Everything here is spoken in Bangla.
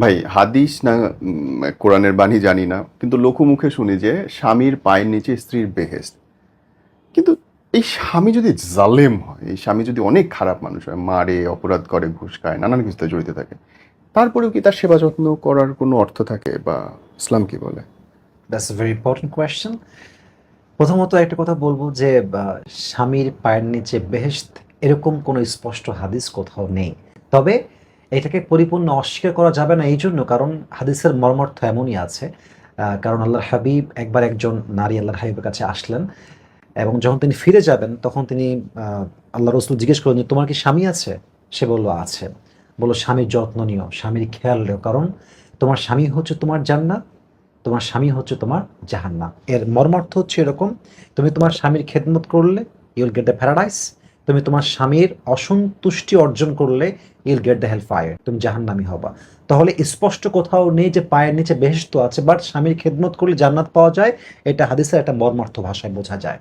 ভাই হাদিস না কোরআনের বাণী জানি না, কিন্তু লোকমুখে শুনি যে স্বামীর পায়ের নিচে স্ত্রীর বেহেশত। কিন্তু এই স্বামী যদি জালেম হয়, এই স্বামী যদি অনেক খারাপ মানুষ হয়, মারে, অপরাধ করে, ঘুষ খায়, নানান কিছুতে জড়িত থাকে, তারপরেও কি তার সেবা যত্ন করার কোনো অর্থ থাকে, বা ইসলাম কি বলে? That's a very important question. প্রথমত একটা কথা বলবো যে স্বামীর পায়ের নিচে বেহেশত এরকম কোনো স্পষ্ট হাদিস কোথাও নেই। তবে এটাকে পরিপূর্ণ অস্বীকার করা যাবে না এই জন্য কারণ হাদিসের মর্মার্থ এমনই আছে। কারণ আল্লাহর হাবিব একবার একজন নারী আল্লাহর হাবিবের কাছে আসলেন এবং যখন তিনি ফিরে যাবেন তখন তিনি আল্লাহ রসুল জিজ্ঞেস করলেন যে তোমার কি স্বামী আছে? সে বলল আছে। বলল স্বামীর যত্ন নিও, স্বামীর খেয়াল রেখো, কারণ তোমার স্বামী হচ্ছে তোমার জান্নাত, তোমার স্বামী হচ্ছে তোমার জাহান্নাম। এর মর্মার্থ হচ্ছে এরকম, তুমি তোমার স্বামীর খেদমত করলে ইউল গেট দ্য প্যারাডাইস, তুমি তোমার স্বামীর অসন্তুষ্টি অর্জন করলে you'll get the hellfire, তুমি জাহান্নামী হবা। তাহলে স্পষ্ট কোথাও নেই যে পায়ের নিচে বেহেশত আছে, বাট স্বামীর খেদমত করলে জান্নাত পাওয়া যায়, এটা হাদিসের একটা মর্মার্থ ভাষায় বোঝা যায়।